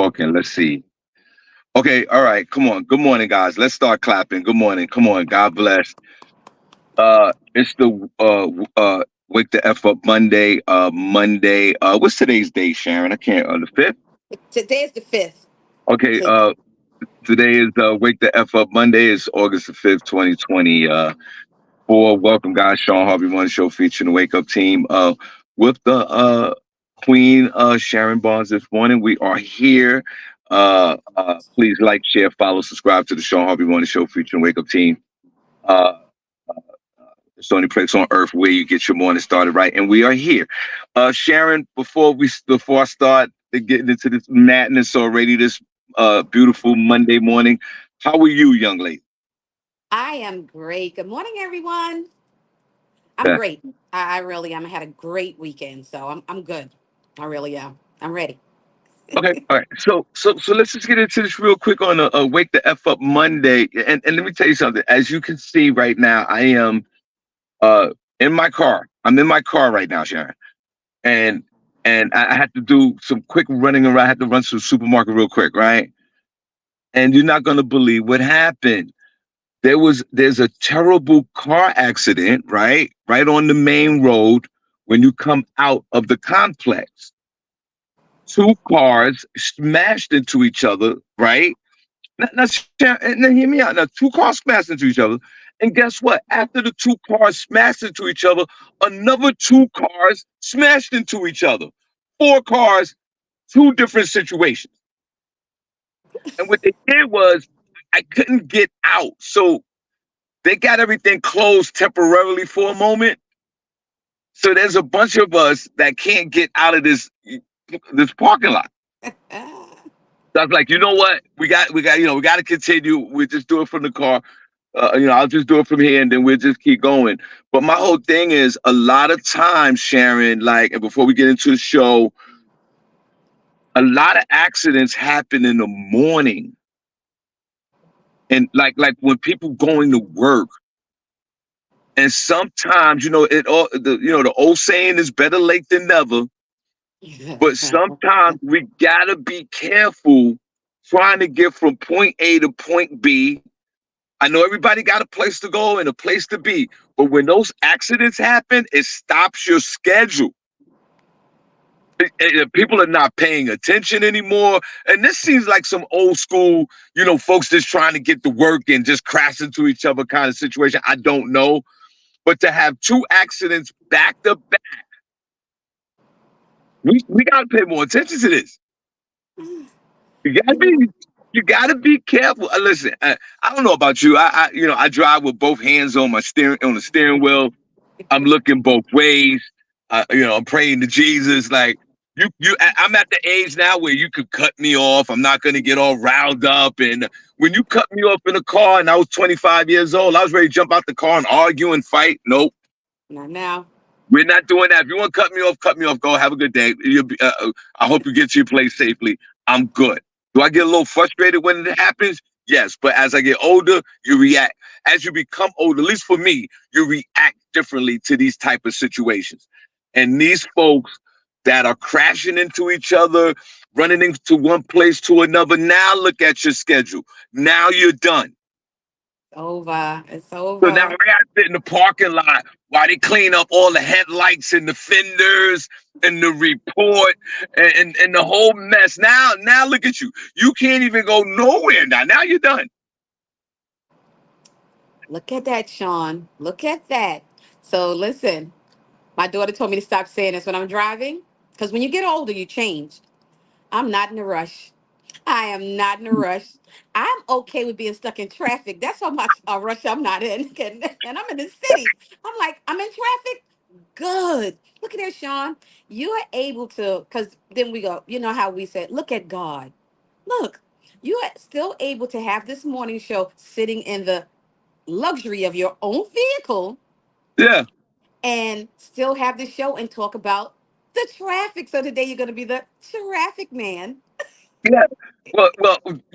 talking. Let's see. Okay, all right. Come on. Good morning, guys. Let's start clapping. Good morning. Come on. God bless. It's the Wake the F Up Monday. Monday. What's today's date, Sharon? I can't. The fifth. Today is the 5th. Okay. Today is Wake the F Up Monday. It's August the 5th, 2020. Welcome, guys. Shawn Harvey Morning show featuring the Wake Up team. With the Queen Sharon Bond this morning. We are here. Please like, share, follow, subscribe to the Shawn Harvey Morning show featuring Wake Up team. Uh, it's the only place on earth where you get your morning started right, and we are here. Sharon, before I start to get into this madness already, this beautiful Monday morning, how are you, young lady? I am great. Good morning, everyone. I'm Yeah. great. I really am. I had a great weekend, so I'm good. I really am. I'm ready. Okay, all right. So let's just get into this real quick on a Wake the F Up Monday, and let me tell you something. As you can see right now, I am uh in my car. I'm in my car right now, Sharon, and I had to do some quick running around. I had to run to the supermarket real quick, right? And you're not gonna believe what happened. There's a terrible car accident, right on the main road when you come out of the complex. Two cars smashed into each other, right? Now hear me out. Now, two cars smashed into each other. And guess what? After the two cars smashed into each other, another two cars smashed into each other. Four cars, two different situations. And what they did was, I couldn't get out. So they got everything closed temporarily for a moment. So there's a bunch of us that can't get out of this parking lot. So I was like, you know what? We got to continue. We just do it from the car. I'll just do it from here, and then we'll just keep going. But my whole thing is, a lot of times, Sharon, and before we get into the show, a lot of accidents happen in the morning, and like when people going to work. And sometimes, the old saying is better late than never. But sometimes we gotta be careful trying to get from point A to point B. I know everybody got a place to go and a place to be, but when those accidents happen, it stops your schedule. People are not paying attention anymore. And this seems like some old school, folks just trying to get to work and just crash into each other kind of situation. I don't know. But to have two accidents back to back, we got to pay more attention to this. You gotta be, you gotta be careful. Listen, I don't know about you. I drive with both hands on the steering wheel. I'm looking both ways. I'm praying to Jesus. Like I'm at the age now where you could cut me off. I'm not gonna get all riled up. And when you cut me off in a car, and I was 25 years old, I was ready to jump out the car and argue and fight. Nope. Not now. We're not doing that. If you want to cut me off, cut me off. Go have a good day. I hope you get to your place safely. I'm good. Do I get a little frustrated when it happens? Yes. But as I get older, you react. As you become older, at least for me, you react differently to these type of situations. And these folks that are crashing into each other, running into one place to another, now look at your schedule. Now you're done. Over. It's So now I over. gotta sit in the parking lot while they clean up all the headlights and the fenders and the report and the whole mess. Now look at you. You can't even go nowhere now. Now you're done. Look at that, Sean. Look at that. So listen, my daughter told me to stop saying this when I'm driving. Because when you get older, you change. I'm not in a rush. I am not in a rush. I'm okay with being stuck in traffic. That's how much a rush I'm not in. And I'm in the city. I'm like, I'm in traffic. Good. Look at that, Sean. You are able to, because then we go, you know how we said, look at God. Look, you are still able to have this morning show sitting in the luxury of your own vehicle Yeah. and still have the show and talk about the traffic. So today you're going to be the traffic man. Yeah. Well,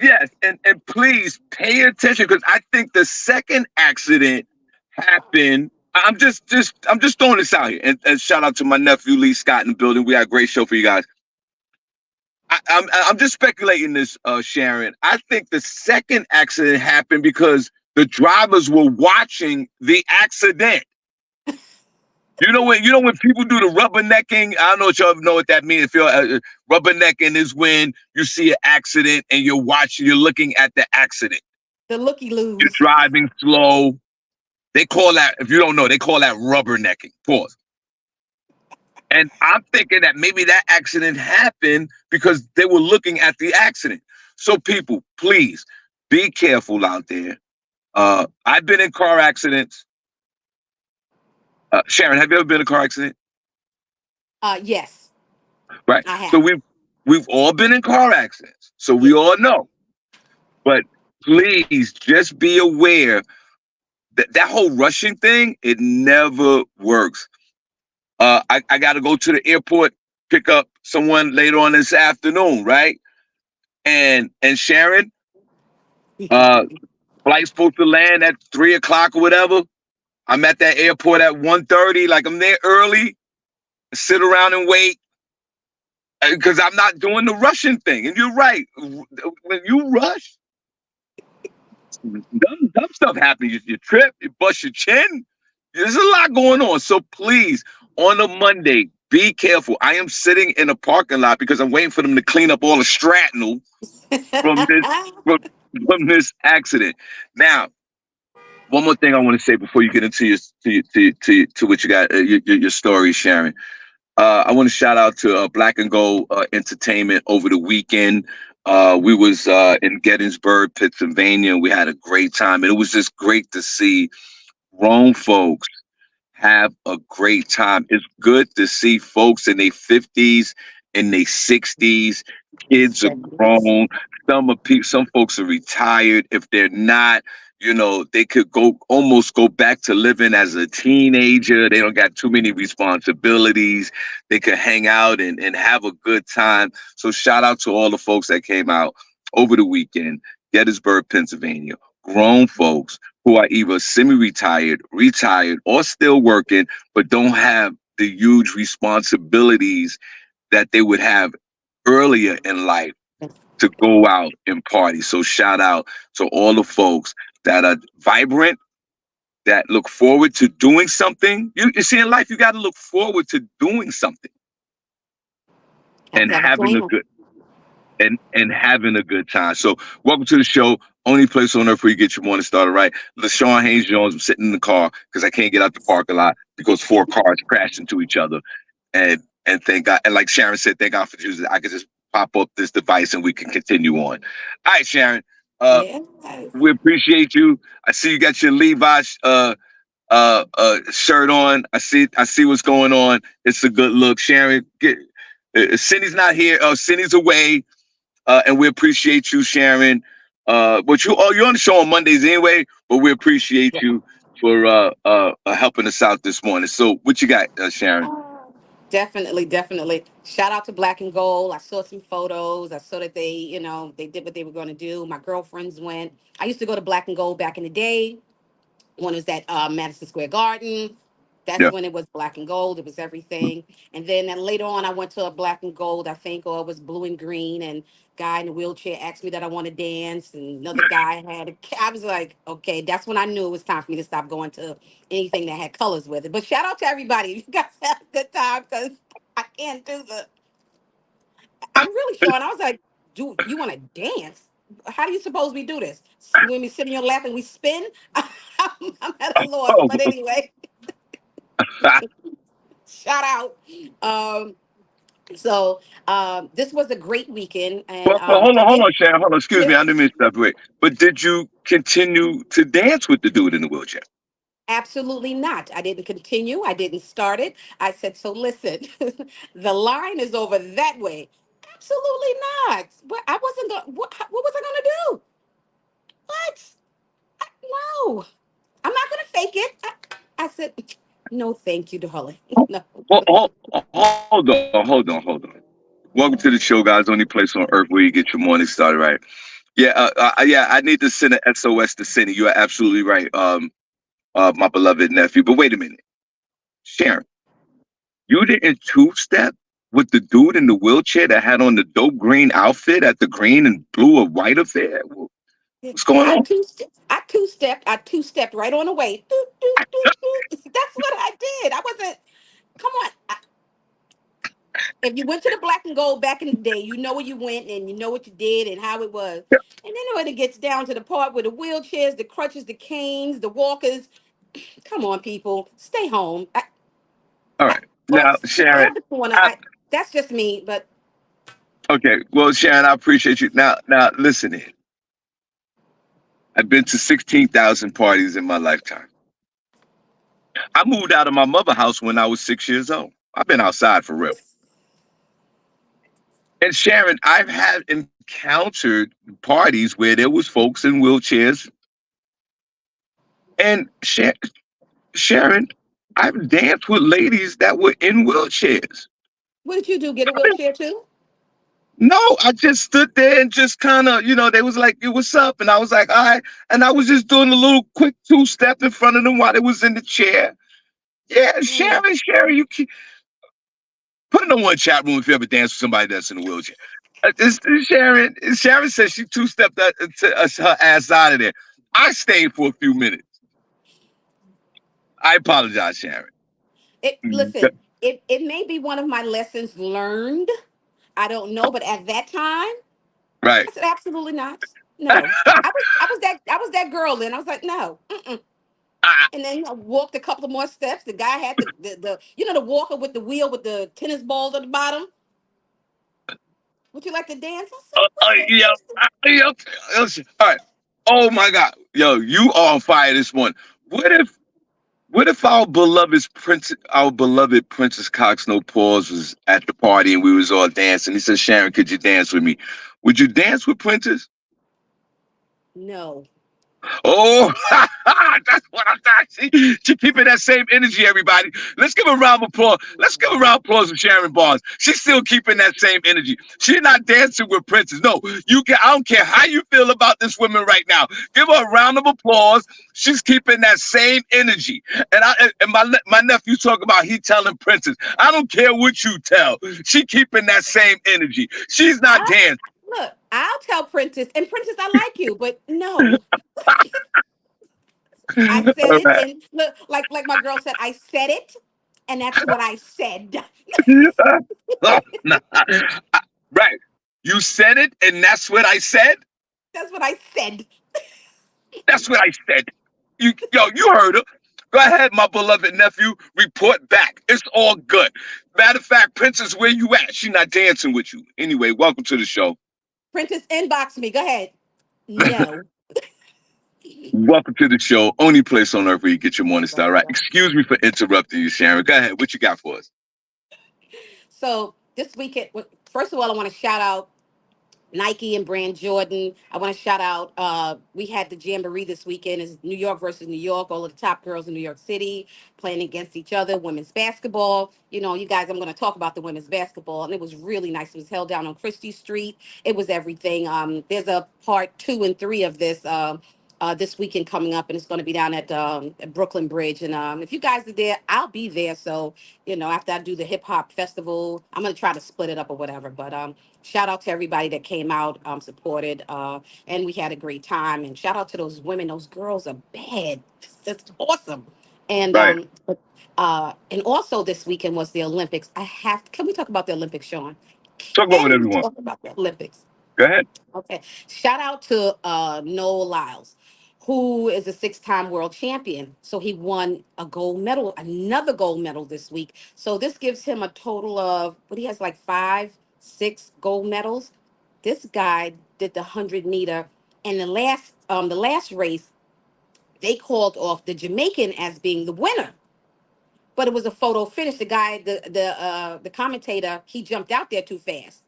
yes, and please pay attention because I think the second accident happened. I'm just throwing this out here, and shout out to my nephew Lee Scott in the building. We got a great show for you guys. I'm just speculating this, Sharon. I think the second accident happened because the drivers were watching the accident. You know when people do the rubbernecking. I don't know if y'all know what that means. If you're rubbernecking is when you see an accident and you're looking at the accident. The looky You're loos. driving slow. They call that, if you don't know, they call that rubbernecking. Pause. And I'm thinking that maybe that accident happened because they were looking at the accident. So people, please be careful out there. I've been in car accidents. Sharon, have you ever been in a car accident? Yes, Right. I So have. we've all been in car accidents. So we all Yes. know. But please just be aware that that whole rushing thing, it never works. I got to go to the airport, pick up someone later on this afternoon, right? And Sharon, uh, flight's supposed to land at 3 o'clock or whatever. I'm at that airport at 1:30. Like I'm there early, sit around and wait because I'm not doing the rushing thing. And you're right. When you rush, dumb stuff happens. You trip, you bust your chin. There's a lot going on. So please, on a Monday, be careful. I am sitting in a parking lot because I'm waiting for them to clean up all the shrapnel from this from, from this accident. Now, one more thing I want to say before you get into your to what you got your story, Sharon. I want to shout out to Black and Gold Entertainment over the weekend. We was in Gettysburg, Pennsylvania. We had a great time, and it was just great to see grown folks have a great time. It's good to see folks in their 50s, in their 60s. Kids are 70s. grown. Some folks are retired. If they're not, they could almost go back to living as a teenager. They don't got too many responsibilities. They could hang out and have a good time. So shout out to all the folks that came out over the weekend, Gettysburg, Pennsylvania. Grown folks who are either semi-retired, retired, or still working, but don't have the huge responsibilities that they would have earlier in life to go out and party. So shout out to all the folks that are vibrant, that look forward to doing something. You see, in life, you got to look forward to doing something Have and to have a having a plan. good and having a good time. So welcome to the show. Only place on earth where you get your morning started right. LaShawn Haynes Jones. I'm sitting in the car because I can't get out the parking lot because four cars crashed into each other. And thank God. And like Sharon said, thank God for Jesus. I could just pop up this device and we can continue on. All right, Sharon. Uh, Yes. we appreciate you. I see you got your Levi's shirt on. I see what's going on. It's a good look. Sharon, Cindy's not here. Cindy's away. And we appreciate you, Sharon. But you're on the show on Mondays anyway. But we appreciate Yeah. you for helping us out this morning. So, what you got, Sharon? Definitely, definitely. Shout out to Black and Gold. I saw some photos. I saw that they did what they were going to do. My girlfriends went. I used to go to Black and Gold back in the day. One was at Madison Square Garden. That's Yeah. when it was Black and Gold. It was everything. And then later on, I went to a Black and Gold, I think, or it was Blue and Green. And guy in a wheelchair asked me that I want to dance. And another guy had I was like, okay, that's when I knew it was time for me to stop going to anything that had colors with it. But shout out to everybody. You guys have a good time because I can't do the. I'm really showing. I was like, do you want to dance? How do you suppose we do this? When we sit in your lap and we spin? I'm at a loss. Oh, But anyway, shout out. Um, this was a great weekend, and well, hold I on, did. Sharon. Hold on. Excuse Yeah, me. I didn't mean to stop. Wait. But did you continue to dance with the dude in the wheelchair? absolutely not. I didn't continue. I didn't start it. I said, so listen, the line is over that way. Absolutely not. But I wasn't going. What was I going to do? What? No. I'm not gonna fake it. I said, no, thank you, darling. No. Hold on. Welcome to the show, guys. Only place on earth where you get your morning started right. Yeah. I need to send an SOS to Cindy. You are absolutely right. My beloved nephew. But wait a minute, Sharon, you didn't two step. with the dude in the wheelchair that had on the dope green outfit at the green and blue or white affair? What's going on? I two stepped right on the way. Doot, doot, doot, doot. That's what I did. I wasn't. Come on. If you went to the black and gold back in the day, you know where you went and you know what you did and how it was. And then when it gets down to the part with the wheelchairs, the crutches, the canes, the walkers, come on, people, stay home. All I, right. or Now, stay Sharon, out the corner. I, That's just me. But okay. Well, Sharon, I appreciate you. Now, listen here. I've been to 16,000 parties in my lifetime. I moved out of my mother house when I was 6 years old. I've been outside for real. And Sharon, I've had encountered parties where there was folks in wheelchairs. And Sharon, I've danced with ladies that were in wheelchairs. what did you do? Get a wheelchair too? No, I just stood there and just kind of, they was like, "Hey, what's up?" And I was like, "All right." And I was just doing a little quick two-step in front of them while they was in the chair. Yeah, Mm. Sharon, put it in one chat room if you ever dance with somebody that's in a wheelchair. Sharon said she two-stepped her ass out of there. I stayed for a few minutes. I apologize, Sharon. It listen. It may be one of my lessons learned. I don't know, but at that time, Right. I said absolutely not. No, I was that girl then. I was like, no. Mm-mm. Ah, And then I walked a couple of more steps. The guy had the the walker with the wheel with the tennis balls at the bottom. Would you like to dance? I said, what is yo, this? yo, listen, all right. Oh my God, yo, you on fire this morning. What if What if our beloved Princess Cox No Paws was at the party and we was all dancing? He said, "Sharon, could you dance with me?" Would you dance with Princess? No. Oh, that's what I'm talking. She keeping that same energy, everybody. Let's give a round of applause. Let's give a round of applause for Sharon Bond. She's still keeping that same energy. She's not dancing with Princess. No, you can. I don't care how you feel about this woman right now. Give her a round of applause. She's keeping that same energy. And my nephew talking about he telling Princess. I don't care what you tell. She keeping that same energy. She's not I dancing. look. I'll tell Princess, and Princess, I like you, but no. I said All it, right. and look, like my girl said, I said it, and that's what I said. Oh, nah. Right. You said it, and that's what I said. That's what I said. That's what I said. You heard her. Go ahead, my beloved nephew. Report back. It's all good. Matter of fact, Princess, where you at? She not dancing with you. Anyway, welcome to the show. Princess, inbox me. Go ahead. No. Welcome to the show. Only place on earth where you get your morning Love star you right. guys. Excuse me for interrupting you, Sharon. Go ahead. What you got for us? So this weekend, first of all, I want to shout out Nike and Brand Jordan. I want to shout out. We had the Jamboree this weekend. It's New York versus New York. All of the top girls in New York City playing against each other. Women's basketball. You know, you guys. I'm going to talk about the women's basketball, and it was really nice. It was held down on Christie Street. It was everything. There's a part 2 and 3 of this. This weekend coming up, and it's going to be down at Brooklyn Bridge. And if you guys are there, I'll be there. So after I do the hip hop festival, I'm gonna try to split it up or whatever. But shout out to everybody that came out, supported, and we had a great time. And shout out to those women; those girls are bad. That's awesome. And Right. and also this weekend was the Olympics. Can we talk about the Olympics, Sean? Talk about Can whatever we you want. talk about the Olympics? Go ahead. Okay. Shout out to Noel Lyles, who is a 6-time world champion. So he won a gold medal, another gold medal this week. So this gives him a total of what he has like 6 gold medals. This guy did the 100 meter, and the last race they called off the Jamaican as being the winner, but it was a photo finish. The guy, the commentator, he jumped out there too fast.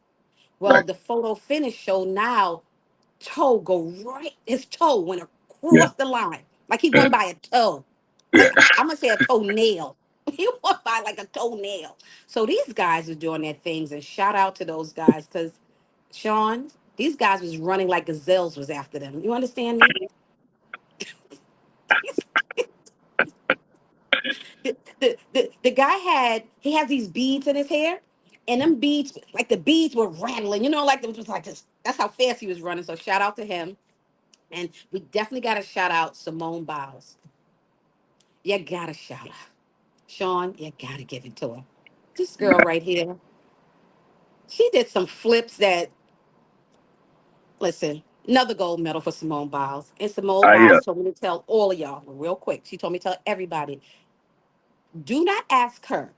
Well, Right. the photo finish show now toe go right. His toe went Yeah. across the line, like he Yeah. won by a toe. Yeah. Like I'm gonna say a toenail. He won by like a toenail. So these guys are doing their things, and shout out to those guys because Sean, these guys was running like gazelles was after them. You understand me? The guy he has these beads in his hair. And them beads, like the beads were rattling, like it was like this. That's how fast he was running. So shout out to him. And we definitely got to shout out Simone Biles. You got to shout out. Sean, you got to give it to her. This girl right here, she did some flips that, listen, another gold medal for Simone Biles. And Simone I Biles told me to tell all of y'all real quick. She told me to tell everybody, do not ask her,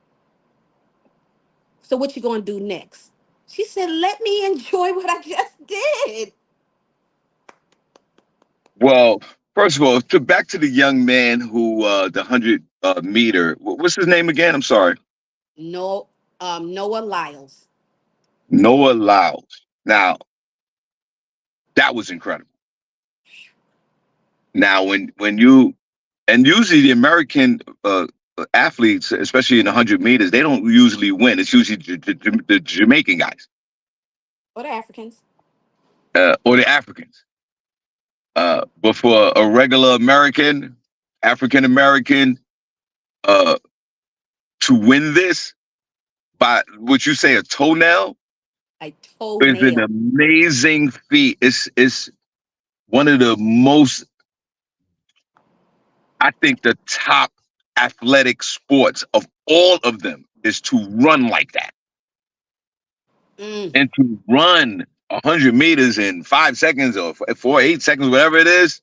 so what you going to do next? She said, let me enjoy what I just did. Well, first of all, to back to the young man who the 100 meter. What's his name again? I'm sorry, No, Noah Lyles. Noah Lyles. Now that was incredible. Now when you and usually the American athletes, especially in the 100 meters, they don't usually win. It's usually the Jamaican guys Or the Africans. or the Africans. But for a regular American, African American, uh, to win this by what you say a toenail A is an toenail. amazing feat. It's one of the most, I think, the top athletic sports of all of them is to run like that Mm. and to run 100 meters in 5 seconds or 8 seconds, whatever it is.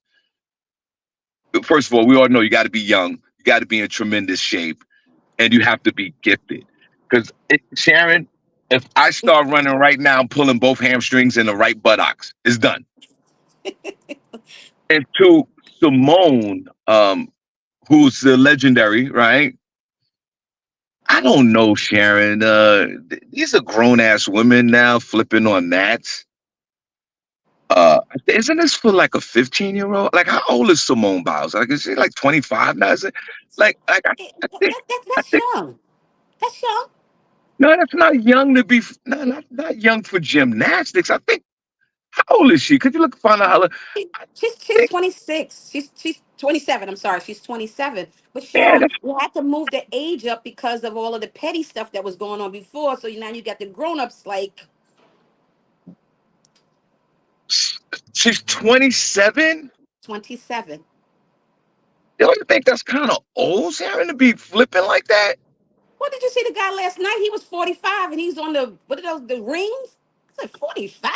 First of all, we all know you got to be young, you got to be in tremendous shape, and you have to be gifted. Because Sharon, if I start running right now, I'm pulling both hamstrings in the right buttocks. It's done. And to Simone, who's the legendary, right? I don't know, Sharon. These are grown ass women now flipping on mats. Isn't this for like a 15-year-old? Like, how old is Simone Biles? Like, is she like 25 now? Is it like I think I That's think young. That's young. no, that's not young to be. No, not young for gymnastics. I think how old is she? Could you look find out how? I She's think 26. She's 27. I'm sorry, she's 27. But yeah, Sean, you had to move the age up because of all of the petty stuff that was going on before. So now you got the grown ups like she's 27. 27. Don't you think that's kind of old, Sharon, to be flipping like that? What did you see the guy last night? He was 45 and he's on the what are those the rings? I said 45.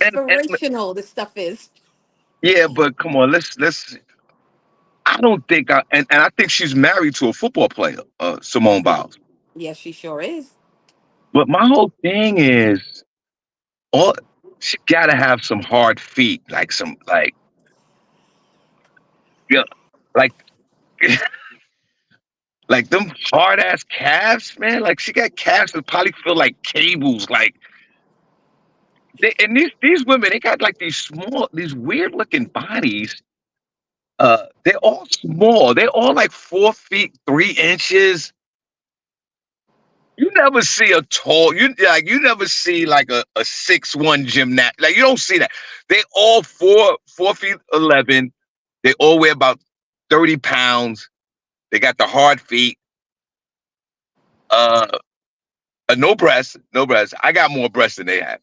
And Inspirational this stuff is. yeah, but come on, let's. I don't think and I think she's married to a football player, Simone Yes, Biles. yes, she sure is. But my whole thing is, all she got to have some hard feet, like some yeah, like like them hard ass calves, man. Like she got calves that probably feel like cables. Like and these women, they got like these small, these weird looking bodies. They're all small. They're all like 4 feet 3 inches. You never see a tall. You never see like a 6'1" gymnast. Like you don't see that. They all 4 feet 11. They all weigh about 30 pounds. They got the hard feet. Uh, no breasts, no breasts. I got more breasts than they have.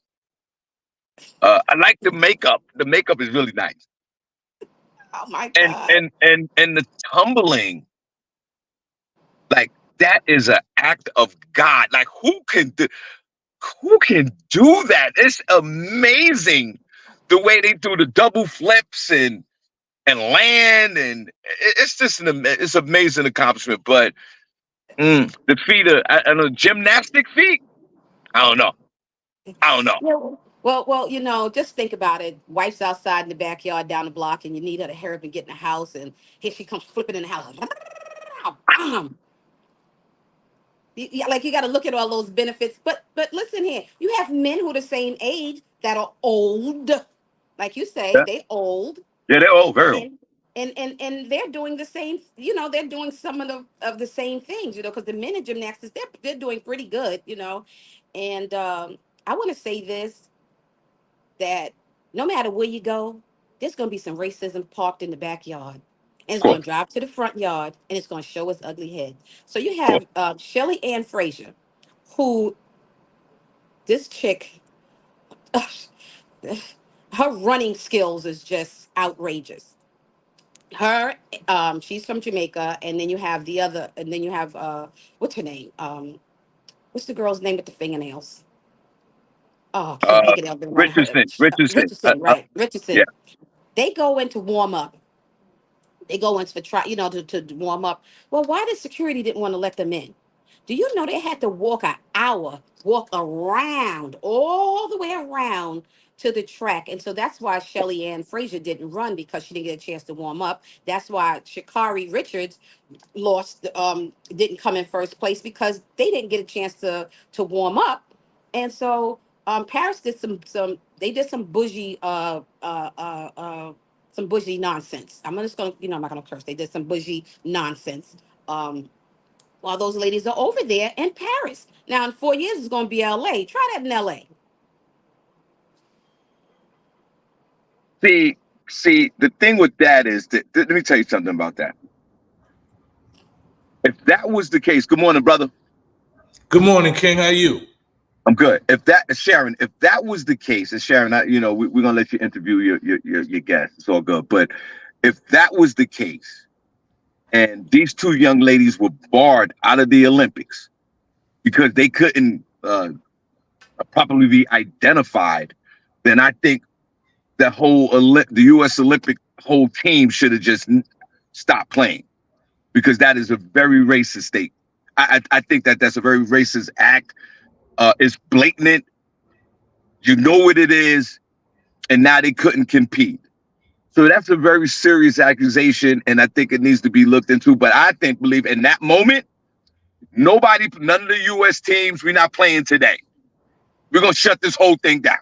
I like the makeup. The makeup is really nice, Oh my and God. and the tumbling, like that is an act of God. Like who can do that? It's amazing the way they do the double flips and land, and it's just it's amazing accomplishment. But the feet are, I don't know, gymnastic feet. I don't know. I don't know. Yeah. Well, just think about it. Wife's outside in the backyard down the block, and you need her to hurry up and get in the house, and here she comes flipping in the house. Bam! Like you got to look at all those benefits. But listen here, you have men who are the same age that are old, like you say, Yeah, they old, yeah, they're all very old. and and they're doing the same. They're doing some of the same things. Because the men in gymnastics, they're doing pretty good. And I want to say this, that no matter where you go, there's going to be some racism parked in the backyard. And Of it's going to course, drive to the front yard and it's going to show its ugly head. So you of course. have Shelly Ann Frazier. who this chick, her running skills is just outrageous. Her, she's from Jamaica, and then you have the other, and then you have what's her name? What's the girl's name with the fingernails? Oh, I can't Uh, think of it. I've been running her. Richardson. Richardson, right? Yeah. Richardson. They go in to warm up. They go in for try, to warm up. Well, why the security didn't want to let them in? Do you know they had to walk an hour, walk around, all the way around to the track? And so that's why Shelly Ann Frazier didn't run, because she didn't get a chance to warm up. That's why Shakari Richards lost, didn't come in first place, because they didn't get a chance to warm up. And so Paris did some bougie some bougie nonsense. I'm just gonna, I'm not gonna curse. They did some bougie nonsense. Um, while those ladies are over there in Paris. Now in 4 years it's gonna be LA. Try that in LA. See, the thing with that is that, let me tell you something about that. If that was the case, good morning, brother. Good morning, King. How you? I'm good. Sharon, if that was the case, and Sharon, we're gonna let you interview your guest. It's all good. But if that was the case, and these two young ladies were barred out of the Olympics because they couldn't properly be identified, then I think the U.S. Olympic whole team should have just stopped playing, because that is a very racist state. I think that's a very racist act. It's blatant. You know what it is, and now they couldn't compete. So that's a very serious accusation, and I think it needs to be looked into. But believe in that moment, none of the U.S. teams, we're not playing today. We're gonna shut this whole thing down.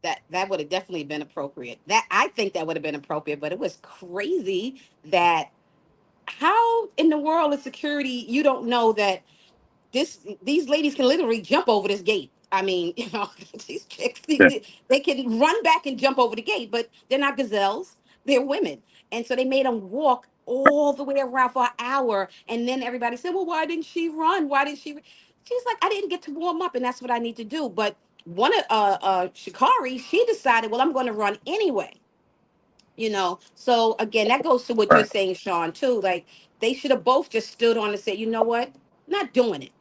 That would have definitely been appropriate. That I think that would have been appropriate, but it was crazy that how in the world of security you don't know that these ladies can literally jump over this gate. I mean, these chicks, Yeah. they can run back and jump over the gate, but they're not gazelles, they're women. And so they made them walk all the way around for an hour. And then everybody said, well, why didn't she run? Why didn't she? She's like, I didn't get to warm up, and that's what I need to do. But one of Shikari, she decided, well, I'm going to run anyway. So again, that goes to what you're Right. saying, Shawn, too. Like, they should have both just stood on and said, you know what, not doing it.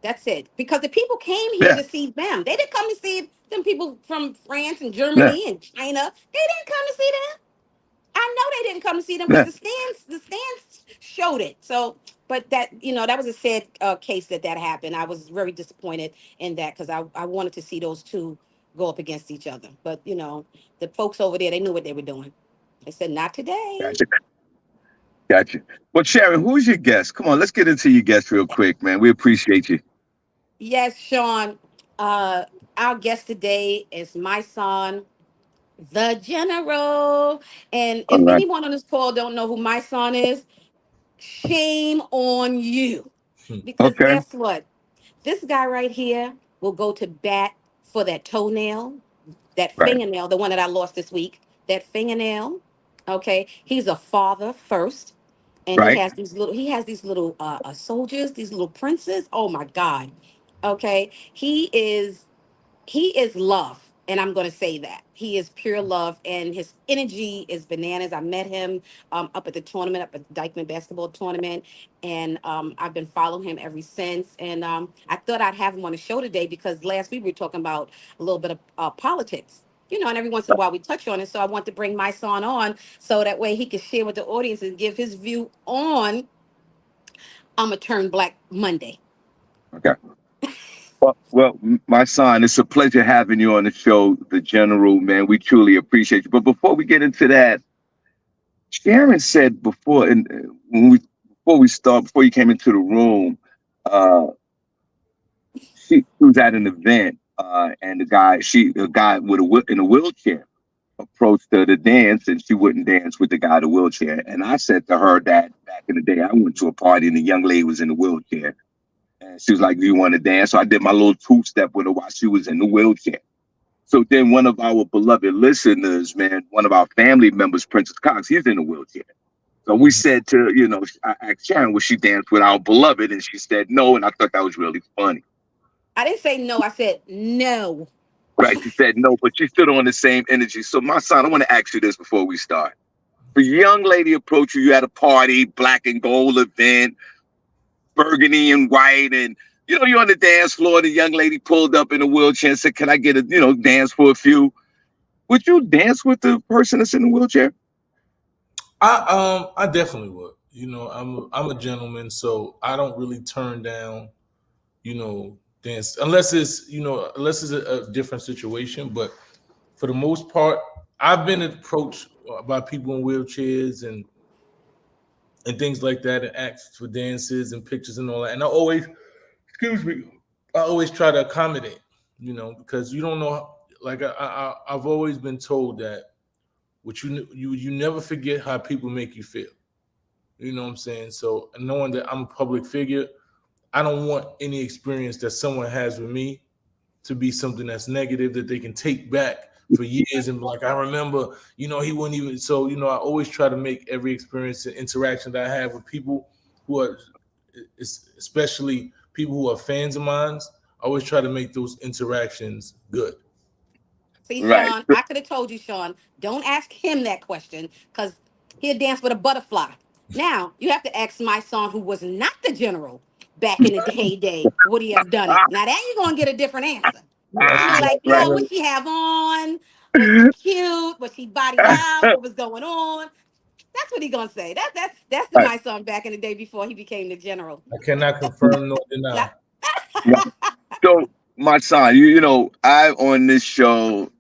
That's it. Because the people came here Yeah. to see them. They didn't come to see them people from France and Yeah. Germany and China. They didn't come to see them. I know they didn't come to see them, because Yeah. the stands showed it. So, but that was a sad case that happened. I was very disappointed in that, because I wanted to see those two go up against each other. But the folks over there, they knew what they were doing. They said, not today. Gotcha. Gotcha. Well, Sharon, who's your guest? Come on, let's get into your guest real quick, man. We appreciate you. Yes, Shawn. Uh, our guest today is my son, the General. And All if right. anyone on this call don't know who my son is, shame on you. Because Okay. guess what? This guy right here will go to bat for that toenail, that Right. fingernail, the one that I lost this week, that fingernail. Okay. He's a father first. And he Right. has these little soldiers, these little princes. Oh my God. Okay. He is love, and I'm going to say that he is pure love, and his energy is bananas. I met him up at the tournament, up at the Dykeman basketball tournament, and I've been following him ever since. And I thought I'd have him on the show today, because last week we were talking about a little bit of politics, and every once in a while we touch on it. So I want to bring my son on, so that way he can share with the audience and give his view on I'm a turn black Monday. Okay. Well, my son, it's a pleasure having you on the show, the General, man. We truly appreciate you. But before we get into that, Sharon said before, and before you came into the room, uh, she was at an event, and a guy in a wheelchair approached her to dance, and she wouldn't dance with the guy in the wheelchair. And I said to her that back in the day, I went to a party and the young lady was in the wheelchair, and she was like, "Do you want to dance?" So I did my little two-step with her while she was in the wheelchair. So then one of our beloved listeners, man, one of our family members, Princess Cox, he's in a wheelchair. So we said to, I asked Sharon, would she dance with our beloved? And she said no. And I thought that was really funny. I didn't say no. I said no. Right. She said no, but she stood on the same energy. So my son, I want to ask you this before we start. If a young lady approached you at a party, black and gold event, burgundy and white, and you're on the dance floor, the young lady pulled up in a wheelchair and said, can I get a, dance for a few? Would you dance with the person that's in the wheelchair? I definitely would. I'm a gentleman, so I don't really turn down, dance unless it's a different situation. But for the most part, I've been approached by people in wheelchairs and things like that, and asked for dances and pictures and all that. And I always try to accommodate, because you don't know. Like I've always been told that what you never forget how people make you feel. You know what I'm saying? So knowing that I'm a public figure, I don't want any experience that someone has with me to be something that's negative that they can take back for years and be like, I remember, he wouldn't even. So, I always try to make every experience and interaction that I have with people who are, especially people who are fans of mine, I always try to make those interactions good. See, Right. Sean, I could have told you, Sean, don't ask him that question because he'll dance with a butterfly. Now, you have to ask my son, who was not the general back in the heyday, would he have done it? Now, then you're going to get a different answer. That's You be like, Right. yo, what she have on? Was she cute? Was she bodied out? What was going on? That's what he gonna say. That's the Right. my son back in the day before he became the general. I cannot confirm nor deny. Not, Right. So my son, I on this show,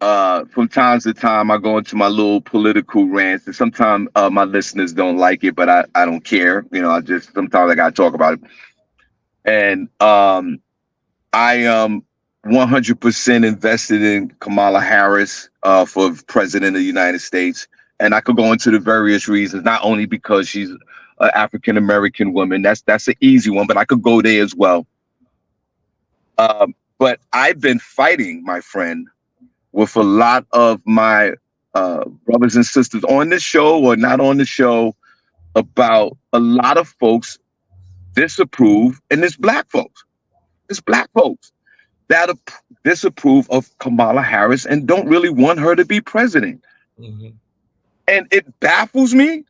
from time to time I go into my little political rants, and sometimes my listeners don't like it, but I don't care. I just sometimes I gotta talk about it. And I am 100% invested in Kamala Harris for president of the United States. And I could go into the various reasons, not only because she's an African American woman. That's an easy one, but I could go there as well. But I've been fighting, my friend, with a lot of my brothers and sisters on this show or not on the show about a lot of folks disapprove, and it's black folks. It's black folks that disapprove of Kamala Harris and don't really want her to be president. Mm-hmm. And it baffles me.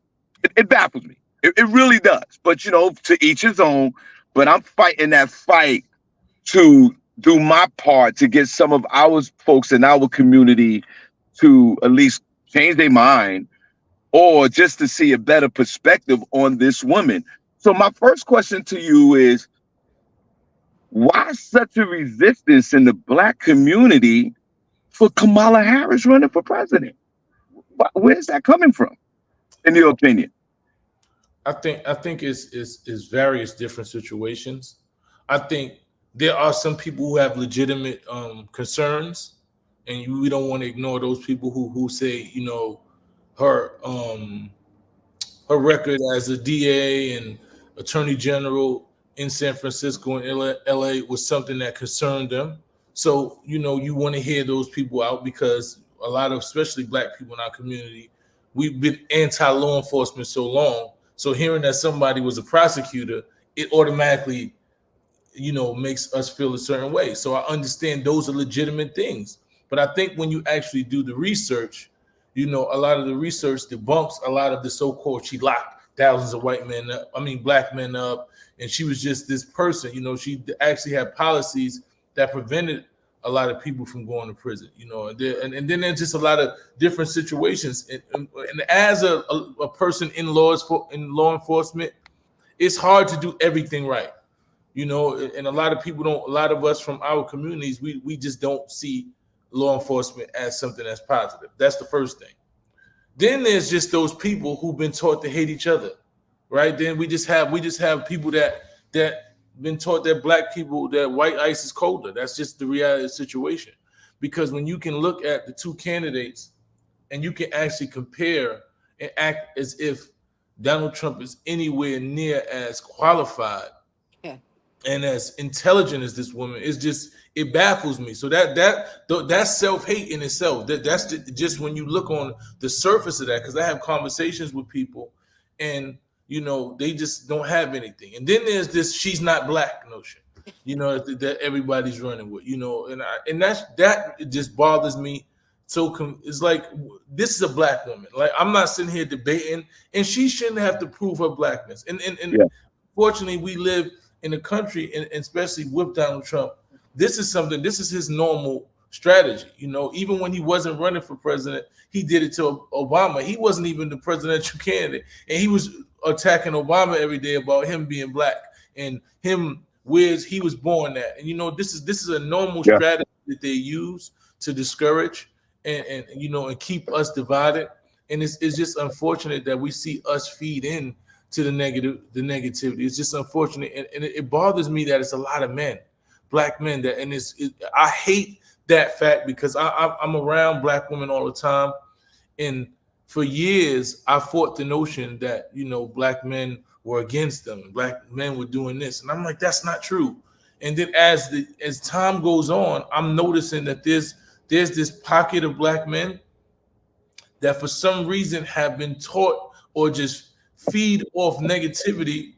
It baffles me. It really does. But, to each his own. But I'm fighting that fight to do my part to get some of our folks in our community to at least change their mind or just to see a better perspective on this woman. So my first question to you is, why such a resistance in the black community for Kamala Harris running for president? Where's that coming from, in your opinion? I think it's various different situations. I think there are some people who have legitimate concerns, and we don't want to ignore those people who say, her her record as a DA and attorney general in San Francisco and LA was something that concerned them. So, you want to hear those people out because a lot of, especially black people in our community, we've been anti-law enforcement so long. So hearing that somebody was a prosecutor, it automatically, makes us feel a certain way. So I understand those are legitimate things. But I think when you actually do the research, a lot of the research debunks a lot of the so-called she locked thousands of black men up, and she was just this person. She actually had policies that prevented a lot of people from going to prison. And then there's just a lot of different situations. And as a person in law enforcement, it's hard to do everything right. And a lot of people don't. A lot of us from our communities, we just don't see law enforcement as something that's positive. That's the first thing. Then there's just those people who've been taught to hate each other, right? Then we just have people that been taught that black people, that white ice is colder. That's just the reality of the situation. Because when you can look at the two candidates and you can actually compare and act as if Donald Trump is anywhere near as qualified yeah. and as intelligent as this woman, it baffles me. So that's self-hate in itself. That's just when you look on the surface of that, because I have conversations with people and they just don't have anything. And then there's this "she's not black" notion, that everybody's running with, and that just bothers me. So it's like, this is a black woman. Like, I'm not sitting here debating, and she shouldn't have to prove her blackness. And Yeah. fortunately, we live in a country, and especially with Donald Trump, this is something. This is his normal strategy. Even when he wasn't running for president, he did it to Obama. He wasn't even the presidential candidate, and he was attacking Obama every day about him being black and him where he was born at. And this is a normal Yeah. strategy that they use to discourage and keep us divided. And it's just unfortunate that we see us feed in to the negativity. It's just unfortunate, and it bothers me that it's a lot of men, black men, that, and I hate that fact, because I'm around black women all the time, and for years I fought the notion that black men were against them, black men were doing this, and I'm like, that's not true. And then as time goes on, I'm noticing that there's this pocket of black men that for some reason have been taught or just feed off negativity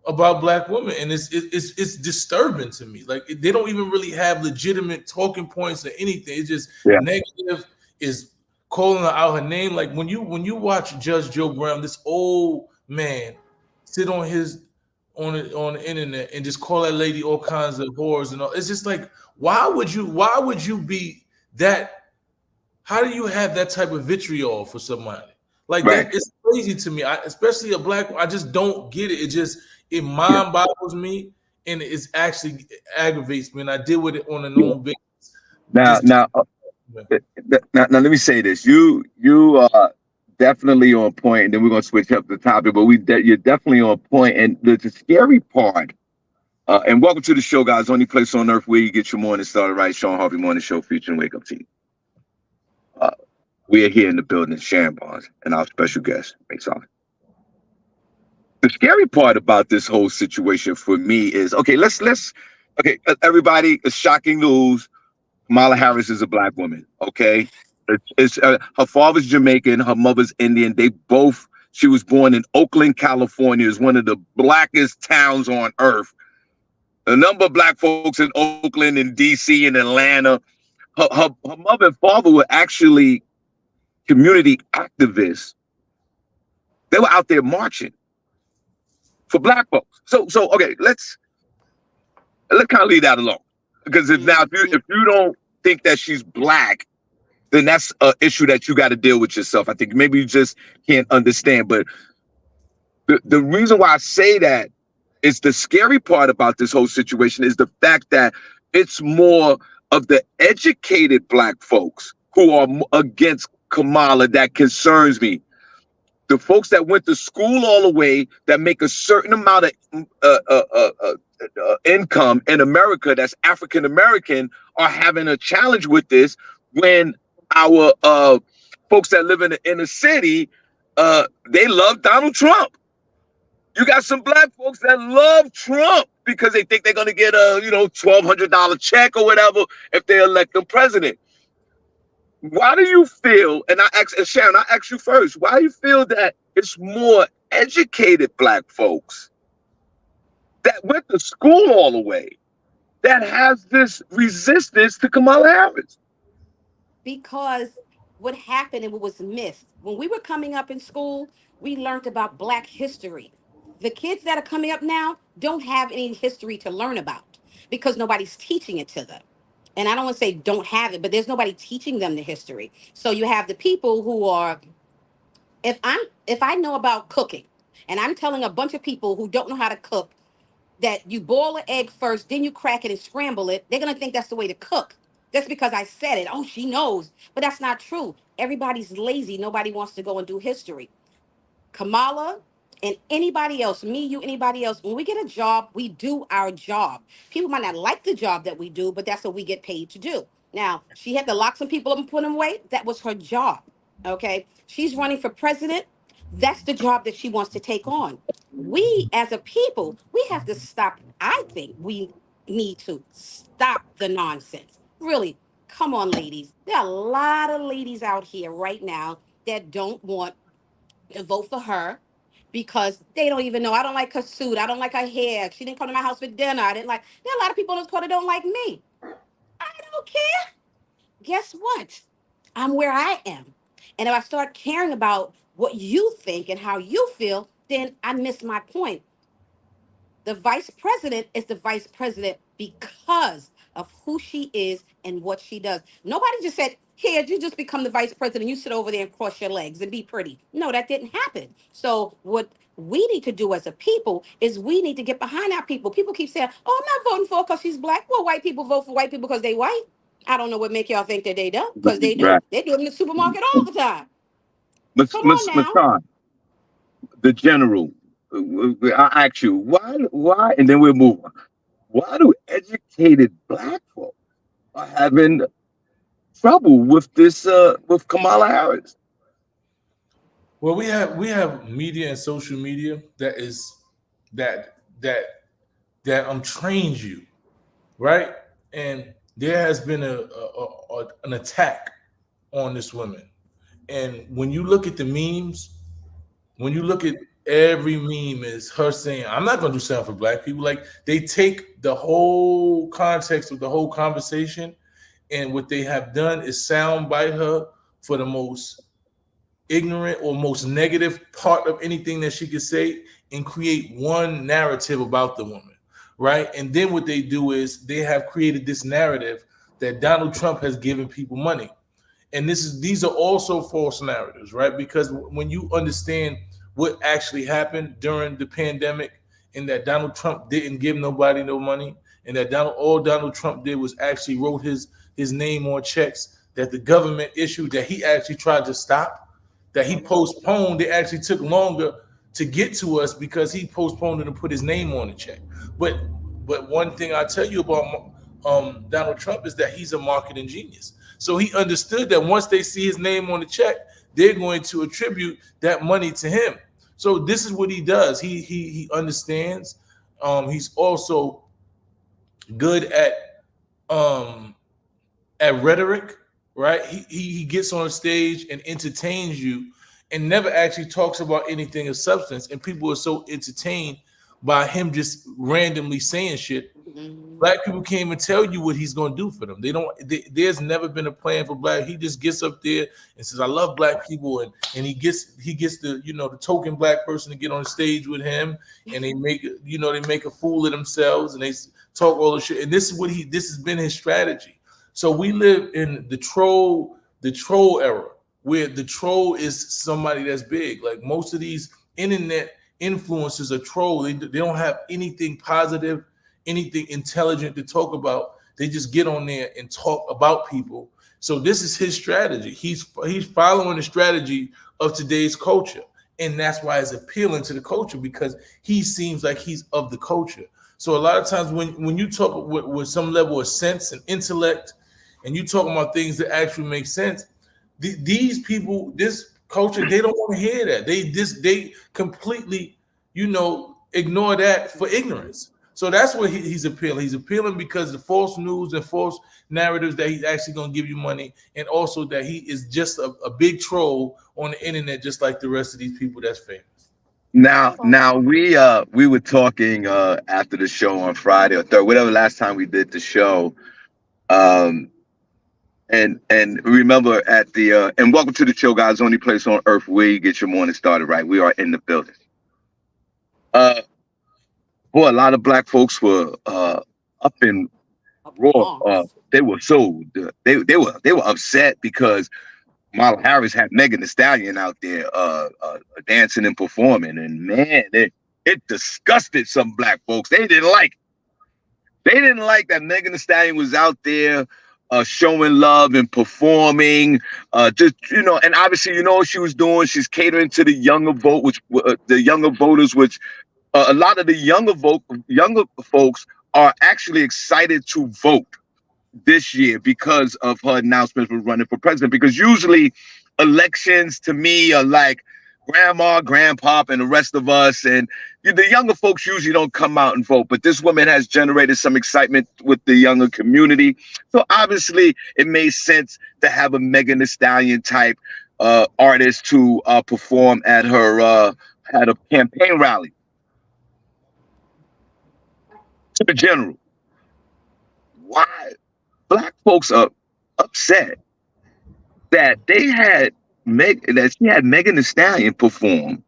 about black women, and it's disturbing to me. Like, they don't even really have legitimate talking points or anything. It's just Yeah. negative, is calling her out her name. Like, when you watch Judge Joe Brown, this old man, sit on the internet and just call that lady all kinds of whores and all. It's just like, why would you be that? How do you have that type of vitriol for somebody? Like, Right. that is crazy to me. Especially a black. I just don't get it. It Yeah. mind boggles me, and it's actually aggravates me. And I deal with it on a Yeah. normal basis. Now, Just now, now, let me say this. You are definitely on point, and then we're gonna switch up the topic. But you're definitely on point, and the scary part. And welcome to the show, guys. Only place on earth where you get your morning started right. Shawn Harvey Morning Show featuring Wake Up Team. Uh, we are here in the building, Sharon Bond, and our special guest, Makes On. The scary part about this whole situation for me is, okay. Okay, everybody. It's shocking news. Kamala Harris is a black woman. Okay, her father's Jamaican, her mother's Indian. She was born in Oakland, California, is one of the blackest towns on earth. A number of black folks in Oakland and DC and Atlanta. Her mother and father were actually community activists. They were out there marching for black folks. So okay, let's kind of leave that alone, because if you don't think that she's black, then that's an issue that you got to deal with yourself. I think maybe you just can't understand. But the reason why I say that is, the scary part about this whole situation is the fact that it's more of the educated black folks who are against Kamala that concerns me. The folks that went to school all the way, that make a certain amount of income in America, that's African American, are having a challenge with this, when our folks that live in the inner city, they love Donald Trump. You got some black folks that love Trump because they think they're going to get a $1,200 check or whatever if they elect him president. Why do you feel, and Sharon, I ask you first, why do you feel that it's more educated black folks that went to school all the way that has this resistance to Kamala Harris? Because what happened and what was missed when we were coming up in school, we learned about black history. The kids that are coming up now don't have any history to learn about because nobody's teaching it to them. And I don't want to say don't have it, but there's nobody teaching them the history. So you have the people who are, if I know about cooking and I'm telling a bunch of people who don't know how to cook that you boil an egg first, then you crack it and scramble it, they're going to think that's the way to cook. That's because I said it. Oh, she knows. But that's not true. Everybody's lazy. Nobody wants to go and do history. Kamala and anybody else, me, you, anybody else, when we get a job, we do our job. People might not like the job that we do, but that's what we get paid to do. Now, she had to lock some people up and put them away. That was her job. Okay. She's running for president. That's the job that she wants to take on. We, as a people, we have to stop. I think we need to stop the nonsense. Really, come on, ladies. There are a lot of ladies out here right now that don't want to vote for her because they don't even know. I don't like her suit. I don't like her hair. She didn't come to my house for dinner. I didn't like. There are a lot of people on this court that don't like me. I don't care. Guess what? I'm where I am. And if I start caring about what you think and how you feel, then I miss my point. The vice president is the vice president because of who she is and what she does. Nobody just said, here, you just become the vice president. You sit over there and cross your legs and be pretty. No, that didn't happen. So, what we need to do as a people is we need to get behind our people. People keep saying, oh, I'm not voting for her because she's black. Well, white people vote for white people because they white. I don't know what make y'all think that they don't, because they do. Right. They do it in the supermarket all the time. Come on Miss now. Masson, the general. I ask you why, and then we'll move on. Why do educated black folks are having trouble with this with Kamala Harris? Well, we have media and social media that trains you, right? And there has been an attack on this woman. And when you look at the memes, when you look at every meme is her saying, I'm not gonna do something for black people. Like, they take the whole context of the whole conversation, and what they have done is soundbite her for the most ignorant or most negative part of anything that she could say, and create one narrative about the woman, right? And then what they do is they have created this narrative that Donald Trump has given people money. And these are also false narratives, right? Because when you understand what actually happened during the pandemic, and that Donald Trump didn't give nobody no money, and that all Donald Trump did was actually wrote his name on checks that the government issued, that he actually tried to stop, that he postponed. They actually took longer to get to us because he postponed it and put his name on the check. But one thing I tell you about Donald Trump is that he's a marketing genius. So he understood that once they see his name on the check, they're going to attribute that money to him. So this is what he does. He understands. He's also good at rhetoric, right? He gets on stage and entertains you, and never actually talks about anything of substance. And people are so entertained by him just randomly saying shit. Black people can't even tell you what he's going to do for them. There's never been a plan for black. He just gets up there and says, I love black people. And he gets the, the token black person to get on stage with him. And they make a fool of themselves, and they talk all the shit. And this has been his strategy. So we live in the troll era, where the troll is somebody that's big. Like, most of these internet influencers are troll. They don't have anything positive, anything intelligent to talk about. They just get on there and talk about people. So this is his strategy. He's following the strategy of today's culture. And that's why it's appealing to the culture, because he seems like he's of the culture. So a lot of times when you talk with some level of sense and intellect, and you talk about things that actually make sense, these people, this culture, they don't want to hear that. They completely, ignore that for ignorance. So that's what he's appealing. He's appealing because the false news and false narratives that he's actually going to give you money, and also that he is just a big troll on the internet, just like the rest of these people that's famous. Now we were talking after the show on Friday or Thursday, whatever last time we did the show. And remember at the and welcome to the show, guys. Only place on earth where you get your morning started right. We are in the building. Boy, a lot of black folks were up in raw. They were they were upset because Kamala Harris had Megan Thee Stallion out there dancing and performing, and man, it disgusted some black folks. They didn't like it. They didn't like that Megan Thee Stallion was out there showing love and performing. And obviously, what she was doing. She's catering to the younger vote, which the younger voters, which a lot of the younger folks are actually excited to vote this year because of her announcement for running for president. Because usually elections to me are like grandma, grandpa, and the rest of us. And the younger folks usually don't come out and vote. But this woman has generated some excitement with the younger community. So obviously it made sense to have a Megan Thee Stallion type artist to perform at her had a campaign rally to the general. Why black folks are upset that they had that she had Megan Thee Stallion perform,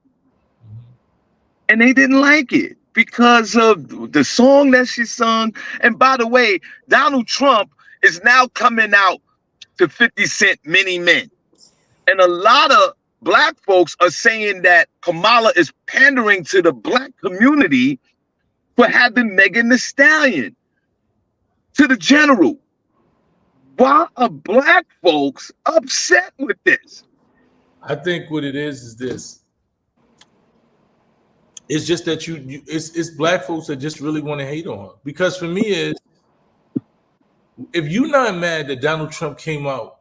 and they didn't like it because of the song that she sung. And by the way, Donald Trump is now coming out to 50 Cent Many Men. And a lot of black folks are saying that Kamala is pandering to the black community for having Megan Thee Stallion to the general. Why are black folks upset with this? I think what it is this. It's just that it's black folks that just really want to hate on her. Because for me is, if you're not mad that Donald Trump came out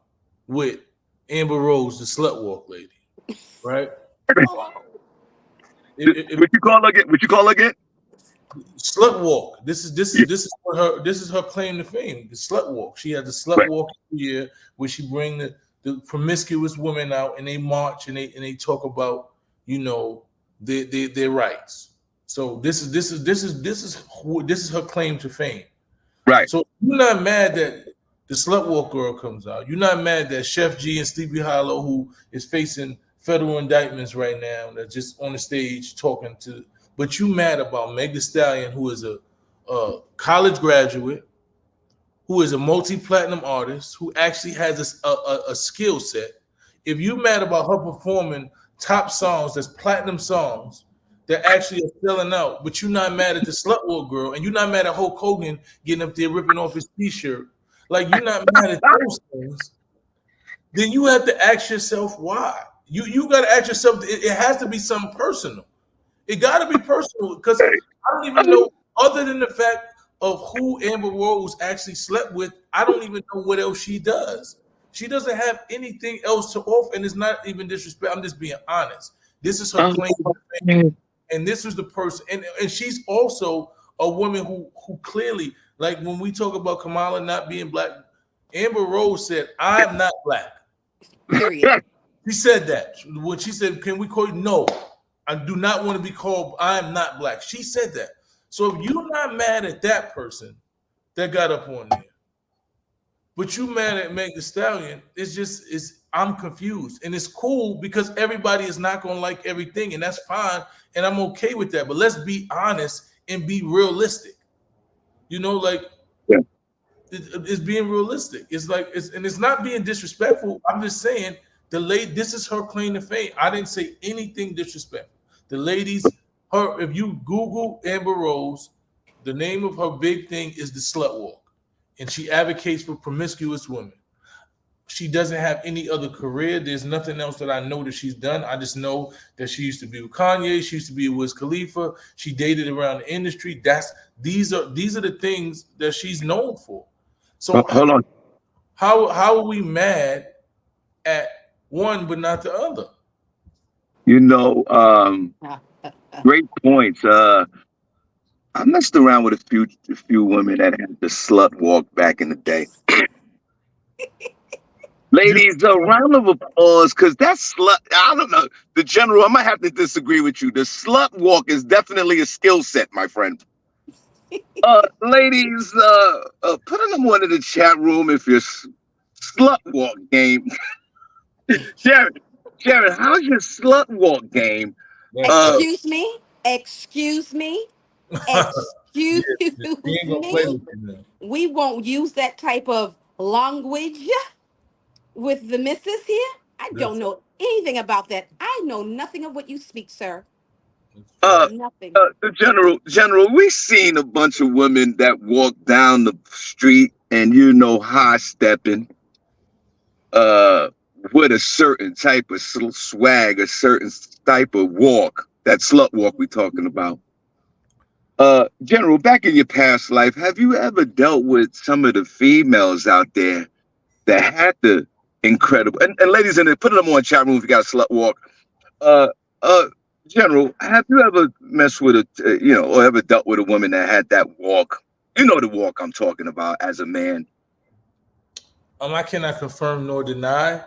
with Amber Rose, the slut walk lady, right? What you call again? What you call again? Slut walk. This is her claim to fame. The slut walk. She has the slut walk here where she bring the promiscuous women out and they march and they talk about, you know, their rights. So this is her claim to fame. Right. So you're not mad that the slut walk girl comes out. You're not mad that Chef G and Sleepy Hollow, who is facing federal indictments right now, that's just on the stage talking to. But you mad about Meg Thee Stallion, who is a college graduate, who is a multi-platinum artist, who actually has a skill set. If you mad about her performing top songs, that's platinum songs, that actually are selling out, but you're not mad at the slut walk girl, and you're not mad at Hulk Hogan getting up there ripping off his t-shirt, like you're not mad at those things, then you have to ask yourself why. You got to ask yourself, it has to be something personal. It got to be personal, because I don't even know, other than the fact of who Amber Rose actually slept with, I don't even know what else she does. She doesn't have anything else to offer, and it's not even disrespect. I'm just being honest. This is her claim to fame, and this is the person. And she's also a woman who clearly, like when we talk about Kamala not being black, Amber Rose said, "I'm not black." Period. She said that. When she said, "Can we call you?" No. I do not want to be called, I'm not black. She said that. So if you're not mad at that person that got up on there, but you mad at Meg Thee Stallion, I'm confused. And it's cool because everybody is not going to like everything, and that's fine. And I'm okay with that. But let's be honest and be realistic. You know, like, it's being realistic. It's like, it's not being disrespectful. I'm just saying, this is her claim to fame. I didn't say anything disrespectful. The ladies, if you Google Amber Rose, the name of her big thing is the slut walk. And she advocates for promiscuous women. She doesn't have any other career. There's nothing else that I know that she's done. I just know that she used to be with Kanye. She used to be with Wiz Khalifa. She dated around the industry. These are the things that she's known for. So hold on. How are we mad at one but not the other? You know, great points. I messed around with a few women that had the slut walk back in the day. Ladies, a round of applause, because that slut, I don't know, the general, I might have to disagree with you. The slut walk is definitely a skill set, my friend. Ladies, put a number one in the chat room if your slut walk game. Sharon, how's your slut walk game? Excuse me. Excuse me. We won't use that type of language with the missus here. I don't know anything about that. I know nothing of what you speak, sir. Nothing. The general, we've seen a bunch of women that walk down the street and high stepping, with a certain type of swag, a certain type of walk, that slut walk we're talking about. General, back in your past life, have you ever dealt with some of the females out there that had the incredible, and ladies in there, put them on chat room if you got a slut walk. General, have you ever messed with or ever dealt with a woman that had that walk? You know the walk I'm talking about as a man. I cannot confirm nor deny.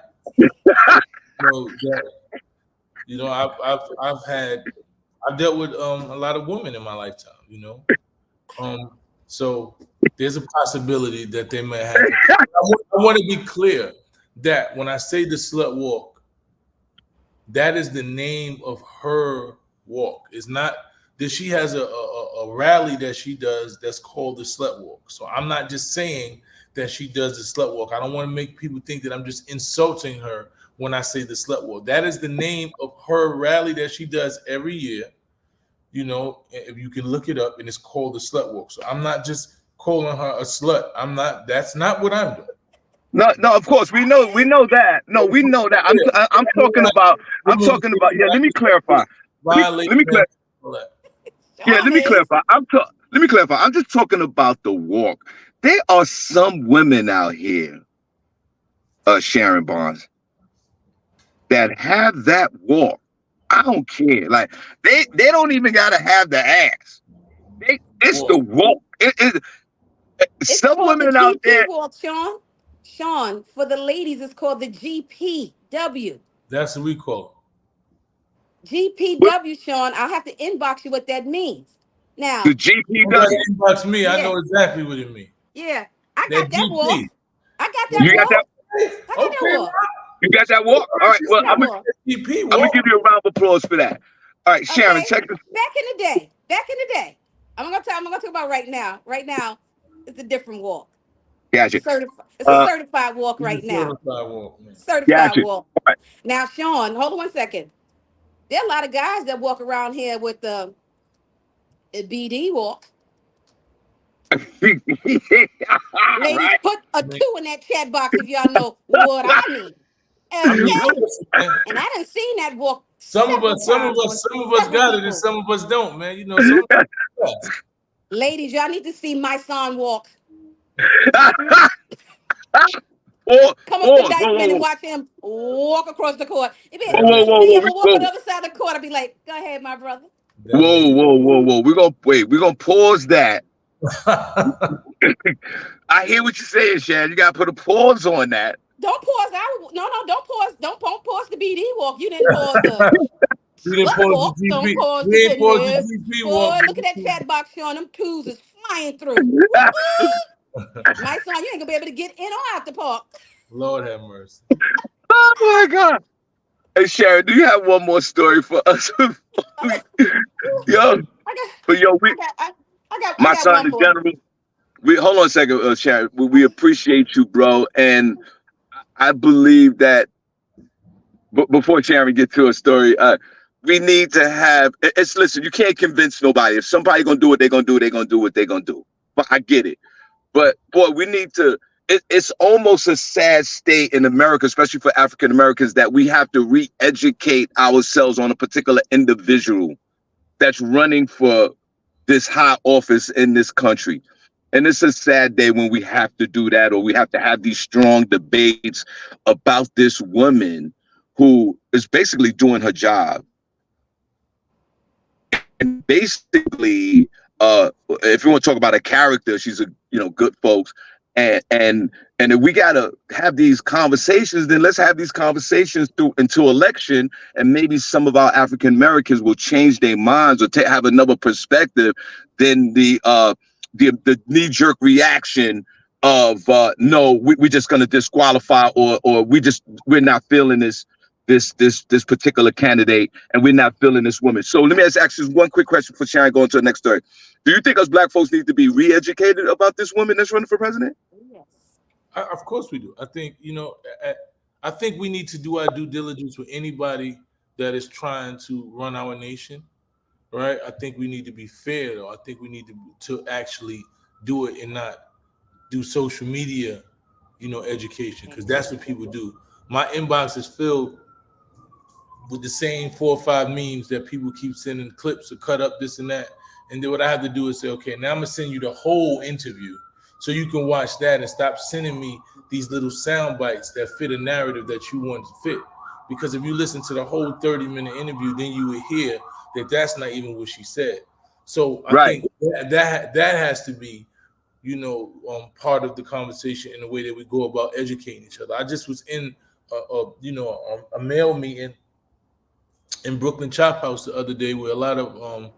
I've had I've dealt with a lot of women in my lifetime, so there's a possibility that they may happen. I want to be clear that when I say the slut walk, that is the name of her walk. It's not that she has a rally that she does that's called the slut walk. So I'm not just saying that she does the slut walk. I don't want to make people think that I'm just insulting her when I say the slut walk. That is the name of her rally that she does every year. If you can look it up, and it's called the slut walk. So I'm not just calling her a slut. I'm not. That's not what I'm doing. No, no, of course we know that. No, we know that. I'm talking about. I'm talking about. Yeah, let me clarify. Let me Violation. clarify. Yeah, Sean is. Let me clarify. I'm just talking about the walk. There are some women out here, Sharon Bonds, that have that walk. I don't care. Like they don't even gotta have the ass. It's the walk. It's Some called the women out GP there. walk, Sean. Sean, for the ladies, it's called the GPW. That's what we call With GPW, Sean. I'll have to inbox you what that means. the Now, it. Don't GPW. inbox me. I yeah, know exactly what it means. yeah. I That got that walk. GP. I got that You got that? walk. I got that Okay, walk. You got that walk? All right. I Well, got that walk. GP I'm gonna walk. give you a round of applause for that. All right, Sharon, Okay. check this. Back in the day. Back in the day. I'm gonna talk about right now. Right now, it's a different walk. Gotcha. It's a Uh, certified walk It's a right now. certified walk, man. Certified gotcha. walk. All Now, Sean, hold on 1 second. There are a lot of guys that walk around here with the BD walk. right. Ladies, Right. put a I mean, 2 in that chat box if y'all know what I mean. I mean, Okay? listen, man. And I done seen that walk Some of several us, some of times on us, some of us several got it, and people. some of us don't, man. Some of us. Ladies, y'all need to see my son walk. Pause, Come up to pause. Whoa, Dykeman and whoa, watch him walk across the court. whoa, That whoa, man, If whoa, he whoa, ever walk on whoa, the other side of the court, I'll be like, go ahead, my brother. that man. whoa, whoa, whoa, whoa. We're gonna wait. We're gonna pause that. I hear what you're saying, Sharon. You gotta put a pause on that. Don't pause. No, don't pause. Don't pause the BD walk. You didn't pause the We didn't slut pause the walk. Don't GP. pause the We ain't pause the business. GP walk. Boy, look at that chat box showing them twos is flying through. My son, you ain't gonna be able to get in or out the park. Lord have mercy. Oh my God. Hey, Sharon, do you have one more story for us? Yo, I got, but yo, I my got son, one the more. gentleman. We hold on a second, Sharon. We appreciate you, bro, and I believe that before Sharon get to a story, we need to have. It's listen. You can't convince nobody. If somebody gonna do what they're gonna do, they're gonna do what they're gonna do. But I get it. But boy, we need to. It's almost a sad state in America, especially for African Americans, that we have to re-educate ourselves on a particular individual that's running for this high office in this country. And it's a sad day when we have to do that, or we have to have these strong debates about this woman who is basically doing her job. And basically, if you want to talk about a character, she's a good folks. And if we gotta have these conversations, then let's have these conversations through into election, and maybe some of our African Americans will change their minds or have another perspective than the knee jerk reaction of no, we're just gonna disqualify, or we're not feeling this particular candidate, and we're not feeling this woman. So let me ask you one quick question for Sharon going to the next story. Do you think us black folks need to be re-educated about this woman that's running for president? Yes. Of course we do. I think I think we need to do our due diligence with anybody that is trying to run our nation, right? I think we need to be fair, though. I think we need to actually do it and not do social media, education, because that's what people do. My inbox is filled with the same 4 or 5 memes that people keep sending clips or cut up this and that. And then what I have to do is say, okay, now I'm gonna send you the whole interview so you can watch that and stop sending me these little sound bites that fit a narrative that you want to fit. Because if you listen to the whole 30-minute interview, then you would hear that that's not even what she said. So I Right. think that has to be, part of the conversation in the way that we go about educating each other. I just was in a male meeting in Brooklyn Chop House the other day, where a lot of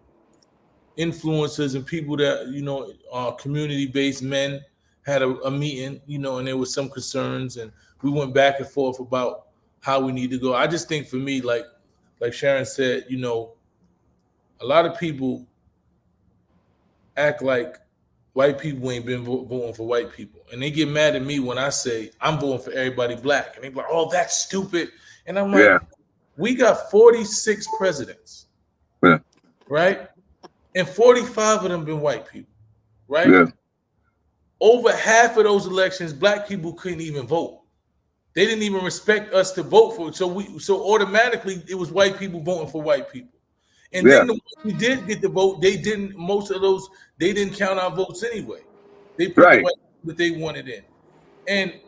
influencers and people that community based men had a meeting, and there was some concerns, and we went back and forth about how we need to go. I just think for me, like Sharon said, a lot of people act like white people ain't been voting for white people, and they get mad at me when I say I'm voting for everybody black, and they be like, "Oh, that's stupid," and I'm like, Yeah. "We got 46 presidents, Yeah. right? And 45 of them been white people, right? Yeah. Over half of those elections, black people couldn't even vote. They didn't even respect us to vote for it. So automatically it was white people voting for white people. And Yeah. then the ones who did get the vote, most of those, they didn't count our votes anyway. They put the Right. white people that they wanted in. And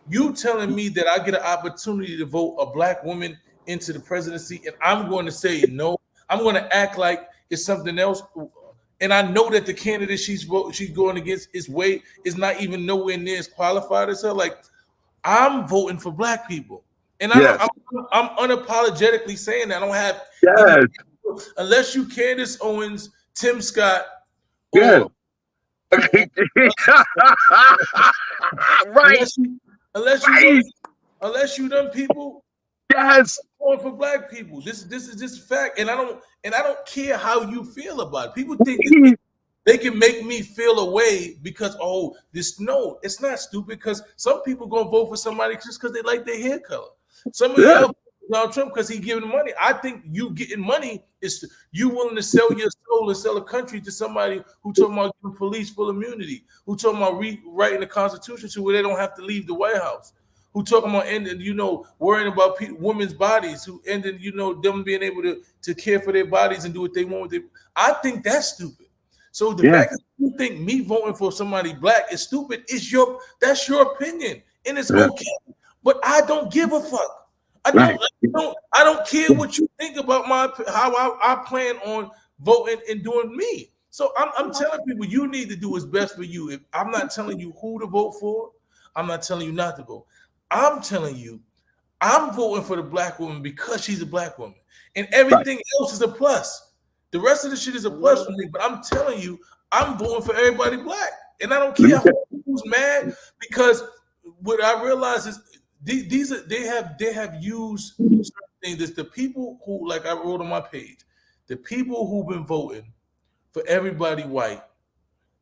you telling me that I get an opportunity to vote a black woman into the presidency, and I'm going to say no. I'm going to act like it's something else. And I know that the candidate she's going against is not even nowhere near as qualified as her. Like, I'm voting for black people, and Yes. I'm unapologetically saying that. I don't have any, Yes. unless you Candace Owens, Tim Scott, Yes. or or Right. unless you unless you Right. those unless you done people Yes. going for black people. This is just fact, and I don't care how you feel about it. People think that they can make me feel a way because no, it's not stupid. Because some people gonna vote for somebody just because they like their hair color. Some of Yeah. y'all Donald Trump because he giving money. I think you getting money is you willing to sell your soul and sell a country to somebody who talking about giving police full immunity, who talking about rewriting the Constitution to where they don't have to leave the White House, who talking about ending, worrying about women's bodies, who ending, them being able to care for their bodies and do what they want with it. I think that's stupid. So the Yeah. fact that you think me voting for somebody black is stupid that's your opinion, and it's Yeah. okay. But I don't give a fuck. Right. I don't care what you think about how I plan on voting and doing me. So I'm telling people you need to do what's best for you. If I'm not telling you who to vote for, I'm not telling you not to vote. I'm telling you I'm voting for the black woman because she's a black woman, and Right. everything else is a plus. The rest of the shit is a plus for me. But I'm telling you, I'm voting for everybody black, and I don't Let me care who's mad because what I realize is these are they have used certain things. It's the people who, like I wrote on my page, the people who've been voting for everybody white